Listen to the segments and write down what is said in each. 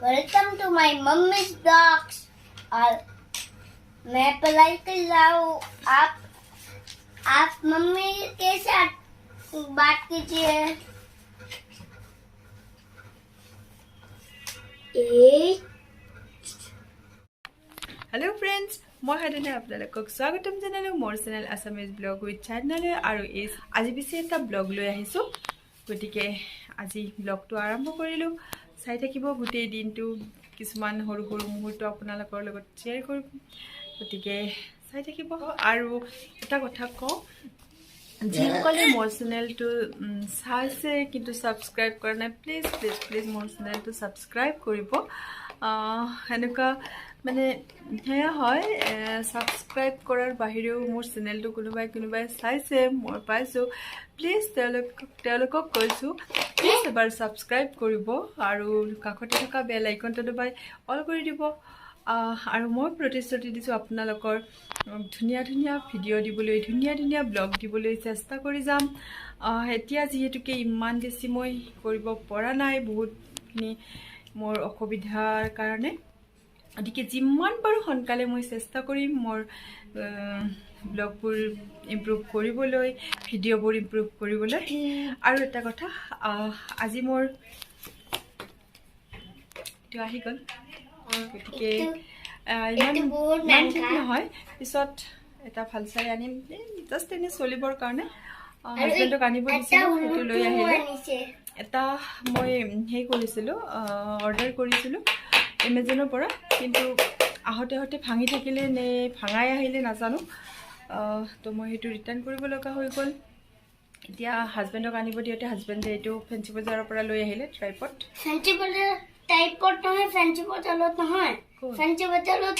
Welcome to my mummy's vlogs. और मैं पढ़ाई कर रहा हूँ. आप मम्मी के साथ बात कीजिए. हेलो फ्रेंड्स, मैं साधना आपलोक स्वागतम जानालो मोर channel Assamese blog with channel और आज पिछे एटा ब्लॉग लै आहिसो. गतिके आज ब्लॉगটো आरम्भ करिलो. चाइ থাকিব गोटे दिनটো किछुमान हरु हरु मुहूर्त आपनालोকৰ লগত शेयर কৰিম. गतिके चाइ থাকিব আৰু এটা কথা কওঁ, যিসকলে মোৰ চেনেলটো চাইছে কিন্তু সাবস্ক্ৰাইব কৰা নাই, প্লিজ প্লিজ প্লিজ মোৰ চেনেলটো সাবস্ক্ৰাইব কৰিব. এনেকুৱা মানে হেয়া হয়, সাবস্ক্ৰাইব কৰাৰ বাহিৰেও মোৰ চেনেলটো কোনোবাই চাইছে, মই পাইছোঁ. প্লিজ তেওঁলোকক কৈছোঁ, প্লিজ এবাৰ সাবস্ক্ৰাইব কৰিব আৰু কাষতে থকা বেল আইকনটো দবাই অল কৰি দিব. আৰু মই প্ৰতিশ্ৰুতি দিছোঁ আপোনালোকৰ ধুনীয়া ধুনীয়া ভিডিঅ' দিবলৈ, ধুনীয়া ধুনীয়া ব্লগ দিবলৈ চেষ্টা কৰি যাম. এতিয়া যিহেতুকে ইমান বেছি মই কৰিব পৰা নাই, বহুতখিনি মোৰ অসুবিধাৰ কাৰণে, গতিকে যিমান পাৰোঁ সোনকালে মই চেষ্টা কৰিম মোৰ ব্লগবোৰ ইম্প্ৰুভ কৰিবলৈ, ভিডিঅ'বোৰ ইম্প্ৰুভ কৰিবলৈ. আৰু এটা কথা, আজি মোৰ এইটো আহি গ'ল, গতিকে ইমান নহয়, পিছত এটা ভাল চাই আনিম, জাষ্ট এনেই চলিবৰ কাৰণে. হাজবেণ্ডক আনিব দিছিলোঁ, সেইটো লৈ আহিলে. এটা মই সেই কৰিছিলোঁ, অৰ্ডাৰ কৰিছিলোঁ এমেজনৰ পৰা, কিন্তু আহোঁতে আহোঁতে ভাঙি থাকিলে নে ভাঙাই আহিলে নাজানো. তো মই সেইটো ৰিটাৰ্ণ কৰিব লগা হৈ গ'ল. এতিয়া হাজবেণ্ডক আনিব দিওঁতে হাজবেণ্ডে এইটো ফেঞ্চি বজাৰৰ পৰা লৈ আহিলে ট্ৰাইপড. ফেঞ্চি বজাৰ টাইপত নহয়, ফেঞ্চি বজাৰত নহয়, ফেঞ্চি বজাৰত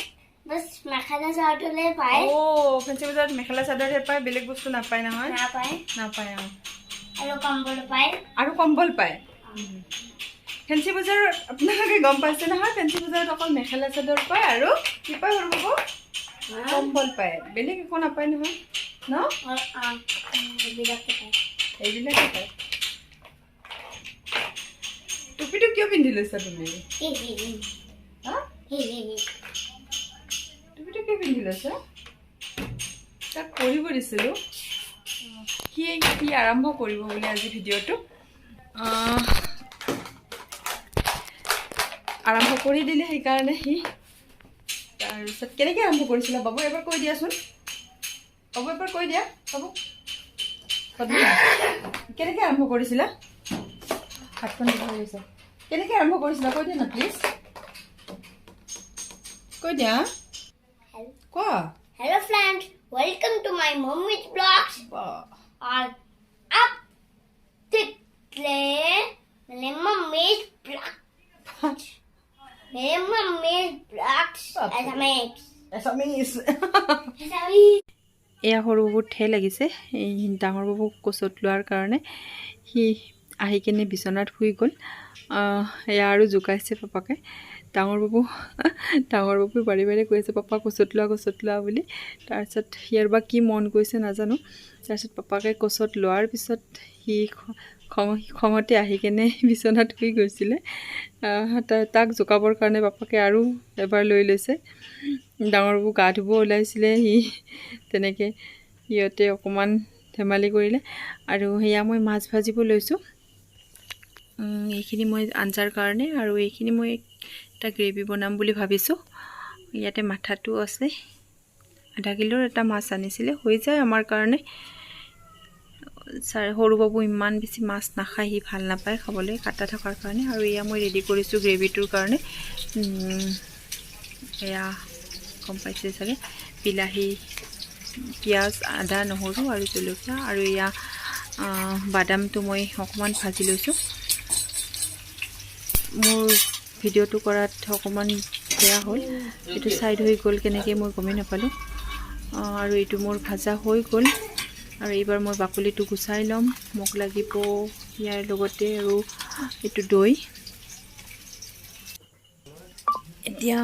বস মেখেলা চাদৰহে পায়. ফেঞ্চি বজাৰত মেখেলা চাদৰহে পায়, বেলেগ বস্তু নাপায় নহয়? নাপায়. আৰু কম্বল পায়. ফেঞ্চি বজাৰত আপোনালোকে গম পাইছে নহয়, ফেঞ্চি বজাৰত অকল মেখেলা চাদৰ পায় আৰু কি পায় সৰু বাবু? কম্বল পায়, বেলেগ একো নাপায় নহয় ন? এইবিলাকে পায়. টুপিটো কিয় পিন্ধি লৈছা তুমি? টুপিটো কিয় পিন্ধি লৈছা? তাক পঢ়িব দিছিলোঁ, সি আৰম্ভ কৰিব বুলি আজি ভিডিঅ'টো আৰম্ভ কৰি দিলে, সেইকাৰণে সি. তাৰপিছত কেনেকৈ আৰম্ভ কৰিছিলা বাবু, এবাৰ কৈ দিয়াচোন. বাবু এবাৰ কৈ দিয়া. বাবু কেনেকৈ আৰম্ভ কৰিছিলা? হাতখন দিব গৈছা, কেনেকৈ আৰম্ভ কৰিছিলা কৈ দিয়া না প্লিজ, কৈ দিয়া. কোৱা. Hello friends, welcome to my mummy's blogs. और अब मेरे मम्मीज ब्लॉग्स, मेरे मम्मीज ब्लॉग्स Assamese. এয়া সৰু বাবুত ঠেহ লাগিছে, এই ডাঙৰ বাবুক কোচত লোৱাৰ কাৰণে সি আহি কেনে বিচনাত শুই গ'ল. এয়া আৰু জোকাইছে পাপাকে. ডাঙৰ বাবু বাৰে বাৰে কৈ আছে পাপা কোচত লোৱা বুলি. তাৰপিছত সিয়াৰ বা কি মন গৈছে নাজানো. তাৰপিছত পাপাকে কোচত লোৱাৰ পিছত সি খঙতে আহি কেনে বিচনাত শুই গৈছিলে. তাক জোকাবৰ কাৰণে পাপাকে আৰু এবাৰ লৈ লৈছে. ডাঙৰ বাবু গা ধুব ওলাইছিলে, সি তেনেকৈ সিহঁতে অকণমান ধেমালি কৰিলে. আৰু সেয়া মই মাছ ভাজিব লৈছোঁ, এইখিনি মই আঞ্জাৰ কাৰণে, আৰু এইখিনি মই এটা গ্ৰেভি বনাম বুলি ভাবিছোঁ. ইয়াতে মাথাটো আছে, আধা কিলোৰ এটা মাছ আনিছিলে, হৈ যায় আমাৰ কাৰণে. সৰু বাবু ইমান বেছি মাছ নাখায়, সি ভাল নাপায় খাবলৈ কাটা থকাৰ কাৰণে. আৰু এয়া মই ৰেডি কৰিছোঁ গ্ৰেভিটোৰ কাৰণে. এয়া গম পাইছে চাগে, বিলাহী, পিঁয়াজ, আদা, নহৰু আৰু জলকীয়া. আৰু এয়া বাদামটো মই অকণমান ভাজি লৈছোঁ. মোৰ ভিডিঅ'টো কৰাত অকণমান বেয়া হ'ল, এইটো ছাইড হৈ গ'ল কেনেকৈ মই গমেই নাপালোঁ. আৰু এইটো মোৰ ভাজা হৈ গ'ল, আৰু এইবাৰ মই বাকলিটো গুচাই ল'ম. মোক লাগিব ইয়াৰ লগতে আৰু এইটো দৈ. এতিয়া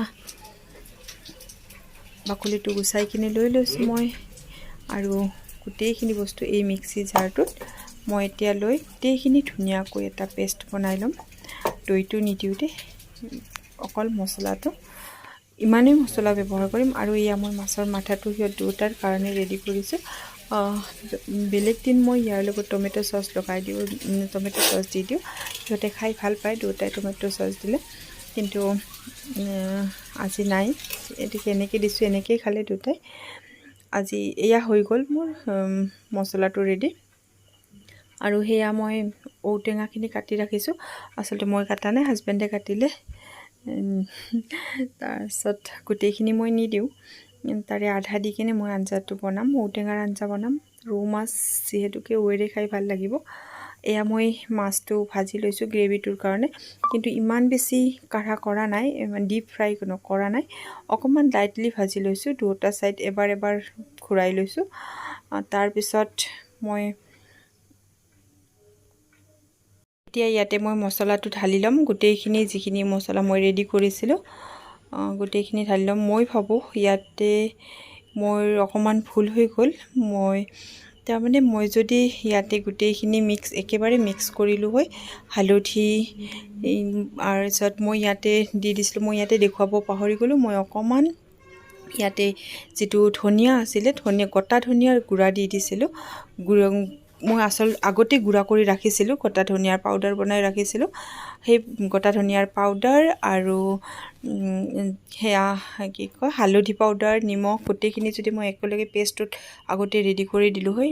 বাকলিটো গুচাই কিনে লৈ লৈছোঁ মই, আৰু গোটেইখিনি বস্তু এই মিক্সি জাৰটোত মই এতিয়া লৈ গোটেইখিনি ধুনীয়াকৈ এটা পেষ্ট বনাই ল'ম. দৈটো নিদিওঁতে অকল মছলাটো ইমানেই মছলা ব্যৱহাৰ কৰিম। আৰু এয়া মই মাছৰ মাথাটো সিহঁত দুটাৰ কাৰণে ৰেডি কৰিছোঁ। বেলেগ দিন মই ইয়াৰ লগত টমেট' চচ লগাই দিওঁ, টমেট' চচ দি দিওঁ। সিহঁতে খাই ভাল পায় দুটাই টমেট' চচ দিলে, কিন্তু আজি নাই, এটিকে এনেকৈ দিছোঁ, এনেকৈয়ে খালে দুটাই। আজি এয়া হৈ গ'ল মোৰ মছলাটো ৰেডি। আৰু সেয়া মই ঔটেঙাখিনি কাটি ৰাখিছোঁ। আচলতে মই কাটা নাই, হাজবেণ্ডে কাটিলে। তাৰপিছত গোটেইখিনি মই নিদিওঁ, তাৰে আধা দি কিনে মই আঞ্জাটো বনাম, ঔটেঙাৰ আঞ্জা বনাম। ৰৌ মাছ যিহেতুকে ঔৱেৰে খাই ভাল লাগিব। এয়া মই মাছটো ভাজি লৈছোঁ গ্ৰেভিটোৰ কাৰণে, কিন্তু ইমান বেছি কাঢ়া কৰা নাই, ডিপ ফ্ৰাই কৰা নাই, অকণমান লাইটলি ভাজি লৈছোঁ। দুটা ছাইড এবাৰ এবাৰ ঘূৰাই লৈছোঁ। তাৰপিছত মই এতিয়া ইয়াতে মই মছলাটো ঢালি ল'ম। গোটেইখিনি যিখিনি মছলা মই ৰেডি কৰিছিলোঁ গোটেইখিনি ঢালি ল'ম। মই ভাবোঁ ইয়াতে মোৰ অকণমান ভুল হৈ গ'ল। তাৰমানে মই যদি ইয়াতে গোটেইখিনি একেবাৰে মিক্স কৰিলোঁ হয়, হালধি তাৰপিছত মই ইয়াতে দি দিছিলোঁ, মই ইয়াতে দেখুৱাব পাহৰি গ'লোঁ। মই অকণমান ইয়াতে যিটো ধনিয়া আছিলে, কটা ধনিয়াৰ গুড়া দি দিছিলোঁ। মই আগতে গুড়া কৰি ৰাখিছিলোঁ, কটা ধনিয়াৰ পাউডাৰ বনাই ৰাখিছিলোঁ। সেই কটা ধনিয়াৰ পাউডাৰ আৰু সেয়া কি কয় হালধি পাউডাৰ, নিমখ গোটেইখিনি যদি মই একেলগে পেষ্টটোত আগতে ৰেডি কৰি দিলোঁ হয়।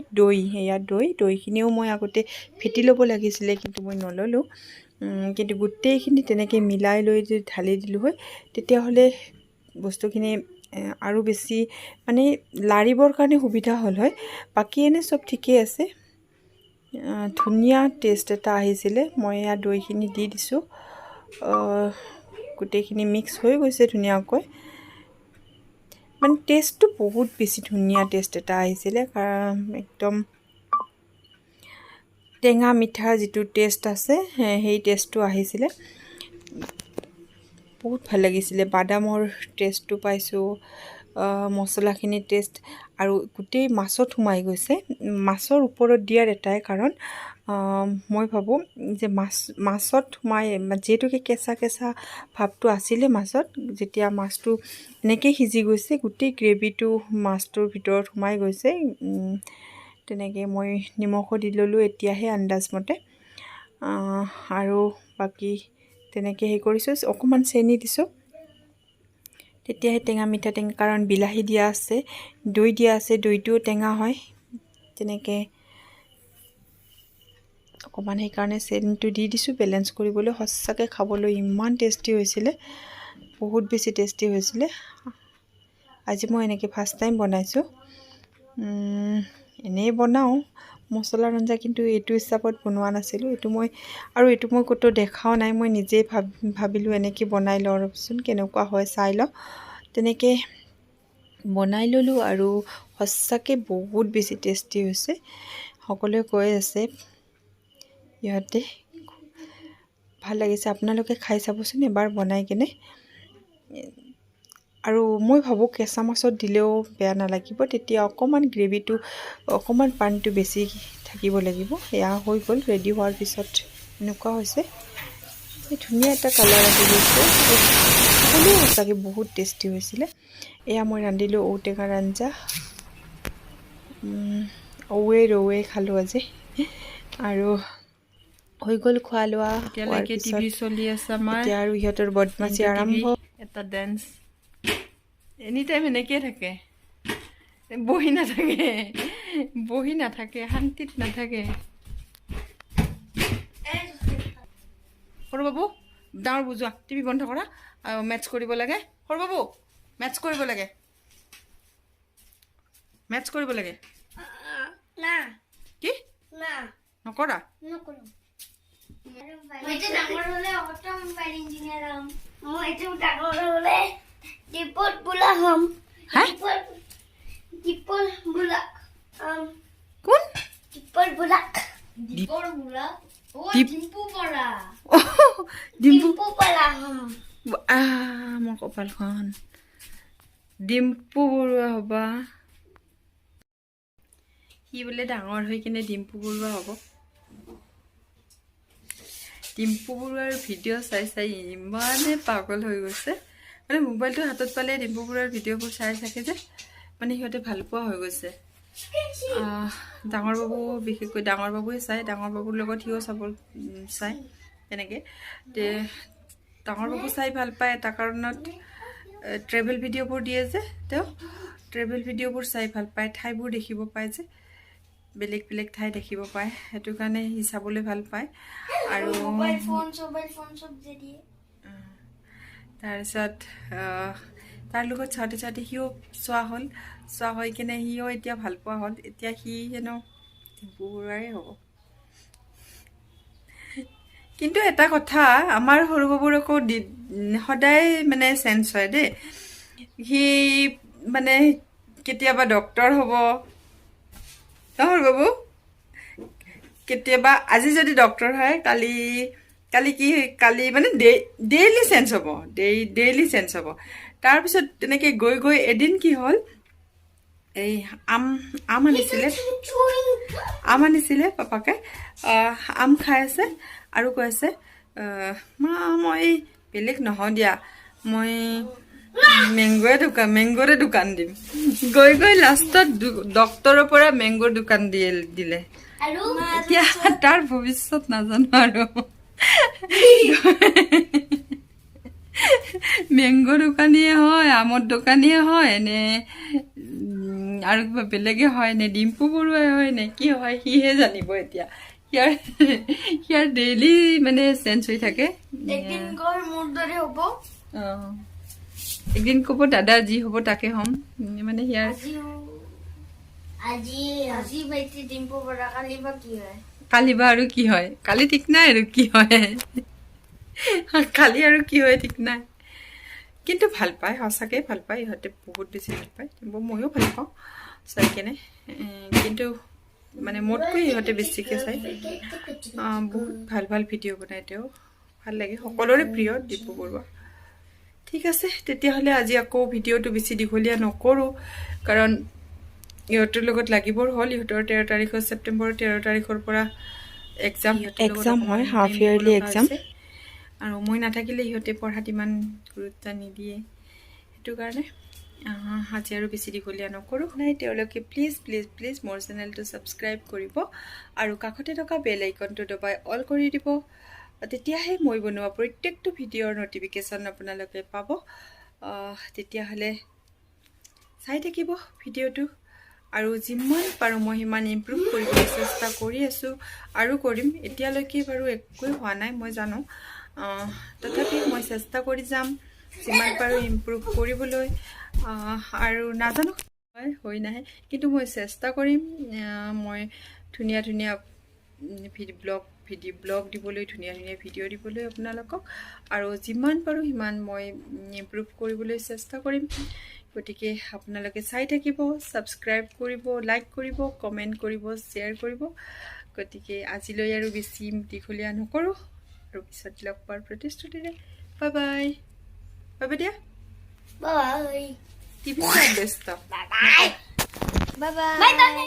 সেয়া দৈখিনিও মই আগতে ফেটি ল'ব লাগিছিলে, কিন্তু মই নল'লোঁ। কিন্তু গোটেইখিনি তেনেকৈ মিলাই লৈ যদি ঢালি দিলোঁ হয়, তেতিয়াহ'লে বস্তুখিনি আৰু বেছি মানে লাৰিবৰ কাৰণে সুবিধা হ'ল হয়। বাকী এনে চব ঠিকেই আছে, ধুনীয়া টেষ্ট এটা আহিছিলে। মই এয়া দৈখিনি দি দিছোঁ, গোটেইখিনি মিক্স হৈ গৈছে ধুনীয়াকৈ। মানে টেষ্টটো বহুত বেছি ধুনীয়া টেষ্ট এটা আহিছিলে, কাৰণ একদম টেঙা মিঠা যিটো টেষ্ট আছে সেই টেষ্টটো আহিছিলে, বহুত ভাল লাগিছিলে। বাদামৰ টেষ্টটো পাইছোঁ, মছলাখিনিৰ টেষ্ট, আৰু গোটেই মাছত সোমাই গৈছে। মাছৰ ওপৰত দিয়াৰ এটাই কাৰণ, মই ভাবোঁ যে মাছত সোমাই, যিহেতুকে কেঁচা কেঁচা ভাৱটো আছিলে মাছত, যেতিয়া মাছটো এনেকৈ সিজি গৈছে, গোটেই গ্ৰেভিটো মাছটোৰ ভিতৰত সোমাই গৈছে। তেনেকৈ মই নিমখো দি ল'লোঁ এতিয়াহে আন্দাজমতে, আৰু বাকী তেনেকৈ কৰিছোঁ। অকণমান চেনি দিছোঁ, তেতিয়াহে টেঙা মিঠা কাৰণ বিলাহী দিয়া আছে, দৈ দিয়া আছে, দৈটোও টেঙা হয়। তেনেকৈ অকণমান সেইকাৰণে চেনিটো দি দিছোঁ বেলেঞ্চ কৰিবলৈ। সঁচাকৈ খাবলৈ ইমান টেষ্টি হৈছিলে, বহুত বেছি টেষ্টি হৈছিলে। আজি মই এনেকৈ ফাৰ্ষ্ট টাইম বনাইছোঁ। এনেই বনাওঁ মছলাৰ আঞ্জা, কিন্তু এইটো হিচাপত বনোৱা নাছিলোঁ। এইটো মই ক'তো দেখাও নাই, মই নিজেই ভাবিলোঁ এনেকৈ বনাই লওঁ ৰ'বচোন, কেনেকুৱা হয় চাই লওঁ। তেনেকৈ বনাই ল'লোঁ, আৰু সঁচাকৈ বহুত বেছি টেষ্টি হৈছে। সকলোৱে কৈ আছে ইহঁতে ভাল লাগিছে, আপোনালোকে খাই চাবচোন এবাৰ বনাই কিনে। আৰু মই ভাবোঁ কেঁচা মাছত দিলেও বেয়া নালাগিব, তেতিয়া অকণমান গ্ৰেভিটো, অকণমান পানীটো বেছি থাকিব লাগিব। এয়া হৈ গ'ল, ৰেডি হোৱাৰ পিছত এনেকুৱা হৈছে, ধুনীয়া এটা কালাৰ আহি গৈছে। সকলোৱে সঁচাকৈ বহুত টেষ্টি হৈছিলে। এয়া মই ৰান্ধিলোঁ ঔটেঙাৰ আঞ্জা, ৰৌৱে খালোঁ আজি। আৰু হৈ গ'ল খোৱা লোৱা। এতিয়ালৈকে টিভি চলি আছে আমাৰ। এতিয়া আৰু ইহঁতৰ বদমাচি আৰম্ভ। এটা ডেন্স এনি টাইম এনেকৈয়ে থাকে, বহি নাথাকে, শান্তিত নাথাকে। সৰু বাবু, ডাঙৰ বুজোৱা, টিভি বন্ধ কৰা, মেটচ কৰিব লাগে। সৰু বাবু, মেটচ কৰিব লাগে, কি নকৰা? মোৰ কপালখন, ডিম্পু বৰুৱা হ'বা। সি বোলে ডাঙৰ হৈ কিনে ডিম্পু বৰুৱা হ'ব। ডিম্পু বৰুৱাৰ ভিডিঅ' চাই চাই ইমানে পাগল হৈ গৈছে মানে মোবাইলটো হাতত পালে ডিম্পু বৰুৱাৰ ভিডিঅ'বোৰ চাই থাকে যে মানে সিহঁতে ভাল পোৱা হৈ গৈছে ডাঙৰ বাবু বিশেষকৈ ডাঙৰ বাবুৱে চাই ডাঙৰ বাবুৰ লগত সিও চাব চাই তেনেকৈ তে ডাঙৰ বাবু চাই ভাল পায় এটা কাৰণত ট্ৰেভেল ভিডিঅ'বোৰ দিয়ে যে তেওঁ ট্ৰেভেল ভিডিঅ'বোৰ চাই ভাল পায় ঠাইবোৰ দেখিব পায় যে বেলেগ বেলেগ ঠাই দেখিব পায় সেইটো কাৰণে সি চাবলৈ ভাল পায় আৰু মোবাইল ফোন সব যে দিয়ে তাৰপিছত তাৰ লগত চাওঁতে চাওঁতে সিও চোৱা হ'ল চোৱা হৈ কিনে সিও এতিয়া ভাল পোৱা হ'ল এতিয়া সি হেনো ডিম্পু বৰুৱাৰে হ'ব কিন্তু এটা কথা আমাৰ সৰু বাবুৰ আকৌ সদায় মানে চেঞ্জ হয় দেই সি মানে কেতিয়াবা ডক্তৰ হ'ব নহয় বাবু কেতিয়াবা আজি যদি ডক্তৰ হয় কালি মানে ডেইলি চেঞ্জ হ'ব ডেইলি চেঞ্জ হ'ব তাৰপিছত তেনেকৈ গৈ গৈ এদিন কি হ'ল এই আম আনিছিলে পাপাকে আম খাই আছে আৰু কৈ আছে মা মই বেলেগ নহয় দিয়া মই মেংগৰে দোকান দিম গৈ গৈ লাষ্টত ডক্তৰৰ পৰা মেংগৰ দোকান দিলে এতিয়া তাৰ ভৱিষ্যত নাজানো আৰু মেংগো দোকানীয়ে হয় আমৰ দোকানীয়ে হয় নে আৰু কিবা বেলেগে হয় নে ডিম্পু বৰুৱাই হয় নে কি হয় সিহে জানিব এতিয়া সিয়াৰ ডেইলি মানে চেঞ্জ হৈ থাকে একদিন ক'ব দাদা যি হ'ব তাকে হ'ম মানে সিয়াৰ কালি বা আৰু কি হয় কালি ঠিক নাই আৰু কি হয় কালি আৰু কি হয় ঠিক নাই কিন্তু ভাল পায় সঁচাকে ভাল পায় ইহঁতে বহুত বেছি ভাল পায় ময়ো ভাল পাওঁ চাই কেনে কিন্তু মানে মোতকৈ ইহঁতে বেছিকৈ চাই বহুত ভাল ভাল ভিডিঅ' বনাই তেওঁ ভাল লাগে সকলোৰে প্ৰিয় ডিম্পু বৰুৱা ঠিক আছে তেতিয়াহ'লে আজি আকৌ ভিডিঅ'টো বেছি দীঘলীয়া নকৰোঁ কাৰণ ইহঁতৰ লগত লাগিবৰ হ'ল ইহঁতৰ 13 তাৰিখৰ ছেপ্টেম্বৰৰ 13 তাৰিখৰ পৰা এক্সাম হয় হাফ ইয়াৰলি এক্সাম আৰু মই নাথাকিলে সিহঁতে পঢ়াত ইমান গুৰুত্ব নিদিয়ে সেইটো কাৰণে আজি আৰু বেছি দীঘলীয়া নকৰোঁ নাই তেওঁলোকে প্লিজ মোৰ চেনেলটো ছাবস্ক্ৰাইব কৰিব আৰু কাষতে থকা বেল আইকনটো দবাই অল কৰি দিব তেতিয়াহে মই বনোৱা প্ৰত্যেকটো ভিডিঅ'ৰ নটিফিকেশ্যন আপোনালোকে পাব তেতিয়াহ'লে চাই থাকিব ভিডিঅ'টো আৰু যিমান পাৰোঁ মই সিমান ইম্প্ৰুভ কৰিবলৈ চেষ্টা কৰি আছোঁ আৰু কৰিম এতিয়ালৈকে বাৰু একোৱেই হোৱা নাই মই জানো তথাপি মই চেষ্টা কৰি যাম যিমান পাৰোঁ ইম্প্ৰুভ কৰিবলৈ আৰু নাজানো হৈ নাহে কিন্তু মই চেষ্টা কৰিম মই ধুনীয়া ব্লগ দিবলৈ ধুনীয়া ভিডিঅ' দিবলৈ আপোনালোকক আৰু যিমান পাৰোঁ সিমান মই ইম্প্ৰুভ কৰিবলৈ চেষ্টা কৰিম গতিকে আপোনালোকে চাই থাকিব ছাবস্ক্ৰাইব কৰিব লাইক কৰিব কমেণ্ট কৰিব শ্বেয়াৰ কৰিব গতিকে আজিলৈ আৰু বেছি দীঘলীয়া নকৰোঁ আৰু পিছত লগ পোৱাৰ প্ৰতিশ্ৰুতিৰে বাই দিয়া বাই টিভি চাই ব্যস্ত বাই